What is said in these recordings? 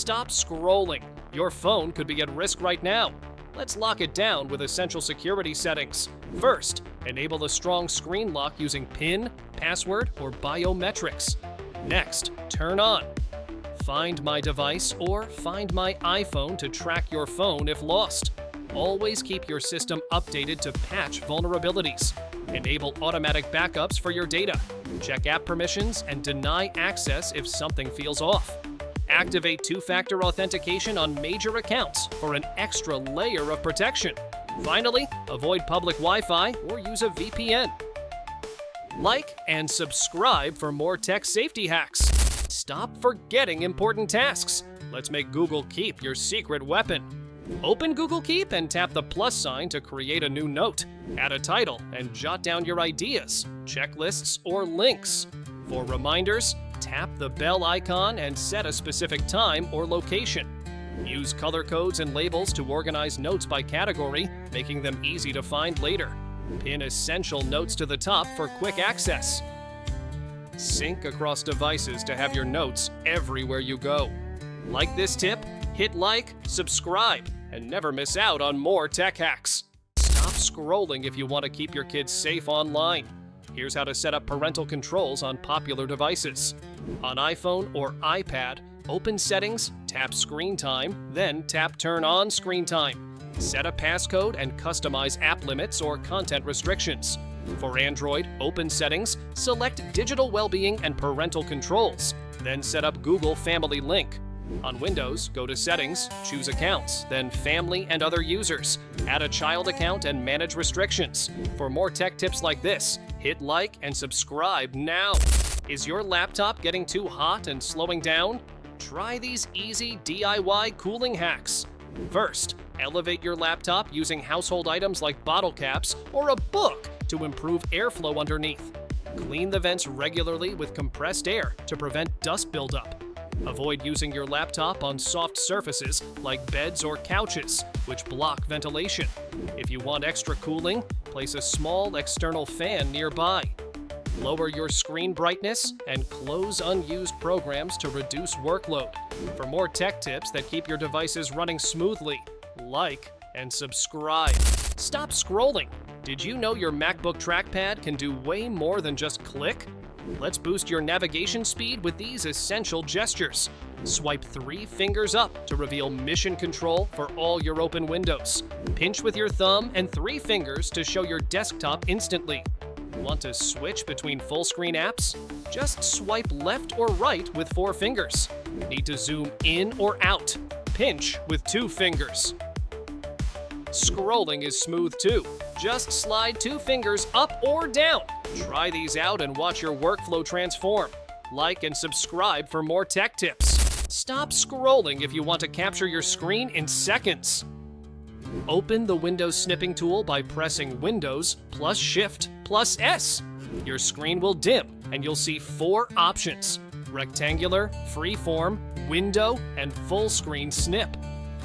Stop scrolling. Your phone could be at risk right now. Let's lock it down with essential security settings. First, enable the strong screen lock using PIN, password, or biometrics. Next, turn on Find My Device or Find My iPhone to track your phone if lost. Always keep your system updated to patch vulnerabilities. Enable automatic backups for your data. Check app permissions and deny access if something feels off. Activate two-factor authentication on major accounts for an extra layer of protection. Finally, avoid public Wi-Fi or use a VPN. Like and subscribe for more tech safety hacks. Stop forgetting important tasks. Let's make Google Keep your secret weapon. Open Google Keep and tap the plus sign to create a new note. Add a title and jot down your ideas, checklists, or links. For reminders, tap the bell icon and set a specific time or location. Use color codes and labels to organize notes by category, making them easy to find later. Pin essential notes to the top for quick access. Sync across devices to have your notes everywhere you go. Like this tip? Hit like, subscribe, and never miss out on more tech hacks. Stop scrolling if you want to keep your kids safe online. Here's how to set up parental controls on popular devices. On iPhone or iPad, open Settings, tap Screen Time, then tap Turn on Screen Time. Set a passcode and customize app limits or content restrictions. For Android, open Settings, select Digital Wellbeing and Parental Controls, then set up Google Family Link. On Windows, go to Settings, choose Accounts, then Family and Other Users. Add a child account and manage restrictions. For more tech tips like this, hit like and subscribe now. Is your laptop getting too hot and slowing down? Try these easy DIY cooling hacks. First, elevate your laptop using household items like bottle caps or a book to improve airflow underneath. Clean the vents regularly with compressed air to prevent dust buildup. Avoid using your laptop on soft surfaces like beds or couches, which block ventilation. If you want extra cooling, place a small external fan nearby. Lower your screen brightness and close unused programs to reduce workload. For more tech tips that keep your devices running smoothly, like and subscribe. Stop scrolling. Did you know your MacBook trackpad can do way more than just click? Let's boost your navigation speed with these essential gestures. Swipe 3 fingers up to reveal Mission Control for all your open windows. Pinch with your thumb and 3 fingers to show your desktop instantly. Want to switch between full-screen apps? Just swipe left or right with 4 fingers. Need to zoom in or out? Pinch with 2 fingers. Scrolling is smooth too. Just slide 2 fingers up or down. Try these out and watch your workflow transform. Like and subscribe for more tech tips. Stop scrolling if you want to capture your screen in seconds. Open the Windows snipping tool by pressing Windows plus Shift plus S. Your screen will dim and you'll see 4 options: rectangular, freeform, window, and full screen snip.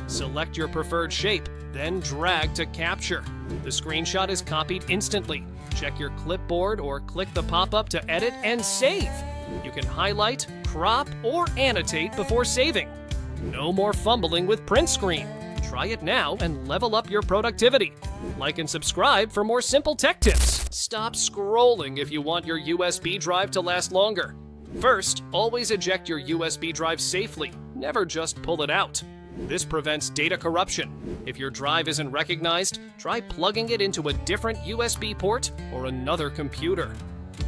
Select your preferred shape, then drag to capture. The screenshot is copied instantly. Check your clipboard or click the pop-up to edit and save. You can highlight, crop, or annotate before saving. No more fumbling with print screen. Try it now and level up your productivity. Like and subscribe for more simple tech tips. Stop scrolling if you want your USB drive to last longer. First, always eject your USB drive safely. Never just pull it out. This prevents data corruption. If your drive isn't recognized, try plugging it into a different USB port or another computer.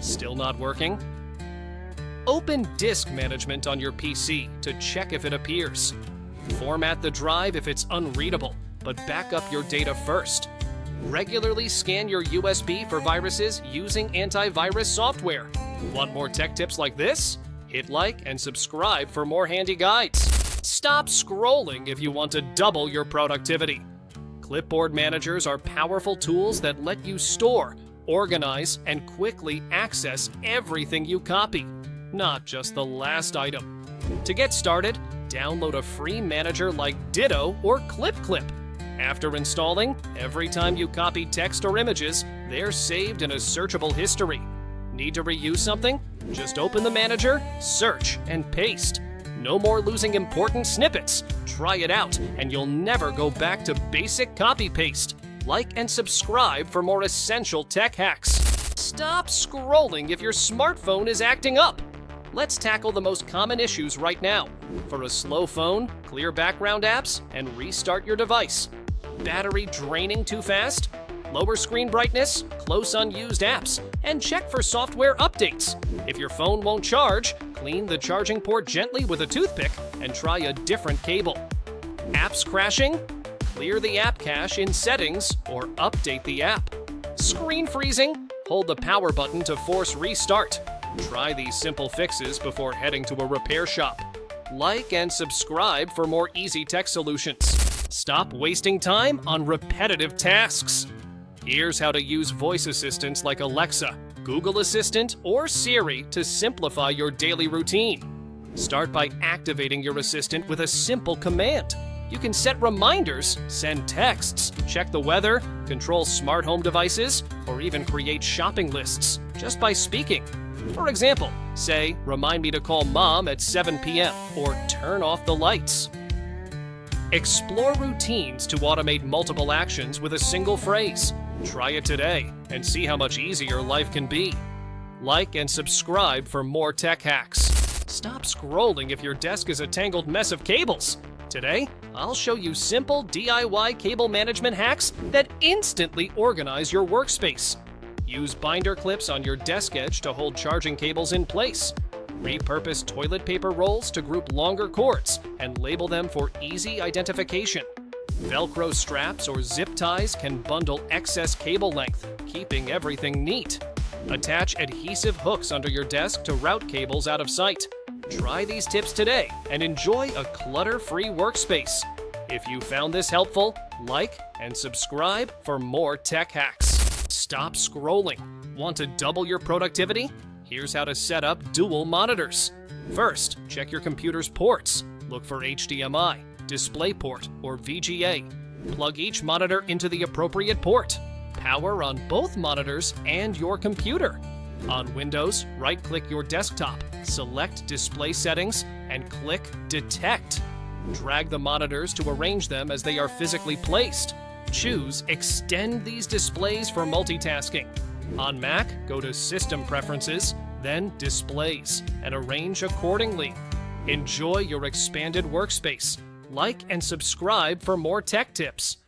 Still not working? Open Disk Management on your PC to check if it appears. Format the drive if it's unreadable, but back up your data first. Regularly scan your USB for viruses using antivirus software. Want more tech tips like this? Hit like and subscribe for more handy guides. Stop scrolling if you want to double your productivity. Clipboard managers are powerful tools that let you store, organize, and quickly access everything you copy, not just the last item. To get started, download a free manager like Ditto or ClipClip. After installing, every time you copy text or images, they're saved in a searchable history. Need to reuse something? Just open the manager, search, and paste. No more losing important snippets. Try it out, and you'll never go back to basic copy-paste. Like and subscribe for more essential tech hacks. Stop scrolling if your smartphone is acting up. Let's tackle the most common issues right now. For a slow phone, clear background apps and restart your device. Battery draining too fast? Lower screen brightness, close unused apps, and check for software updates. If your phone won't charge, clean the charging port gently with a toothpick and try a different cable. Apps crashing? Clear the app cache in settings or update the app. Screen freezing? Hold the power button to force restart. Try these simple fixes before heading to a repair shop. Like and subscribe for more easy tech solutions. Stop wasting time on repetitive tasks. Here's how to use voice assistants like Alexa, Google Assistant, or Siri to simplify your daily routine. Start by activating your assistant with a simple command. You can set reminders, send texts, check the weather, control smart home devices, or even create shopping lists just by speaking. For example, say, "Remind me to call Mom at 7 p.m. or turn off the lights." Explore routines to automate multiple actions with a single phrase. Try it today and see how much easier life can be. Like and subscribe for more tech hacks. Stop scrolling if your desk is a tangled mess of cables. Today, I'll show you simple DIY cable management hacks that instantly organize your workspace. Use binder clips on your desk edge to hold charging cables in place. Repurpose toilet paper rolls to group longer cords and label them for easy identification. Velcro straps or zip ties can bundle excess cable length, keeping everything neat. Attach adhesive hooks under your desk to route cables out of sight. Try these tips today and enjoy a clutter-free workspace. If you found this helpful, like and subscribe for more tech hacks. Stop scrolling. Want to double your productivity? Here's how to set up dual monitors. First, check your computer's ports. Look for HDMI, DisplayPort, or VGA. Plug each monitor into the appropriate port. Power on both monitors and your computer. On Windows, right-click your desktop, select Display Settings, and click Detect. Drag the monitors to arrange them as they are physically placed. Choose Extend these displays for multitasking. On Mac, go to System Preferences, then Displays, and arrange accordingly. Enjoy your expanded workspace. Like and subscribe for more tech tips.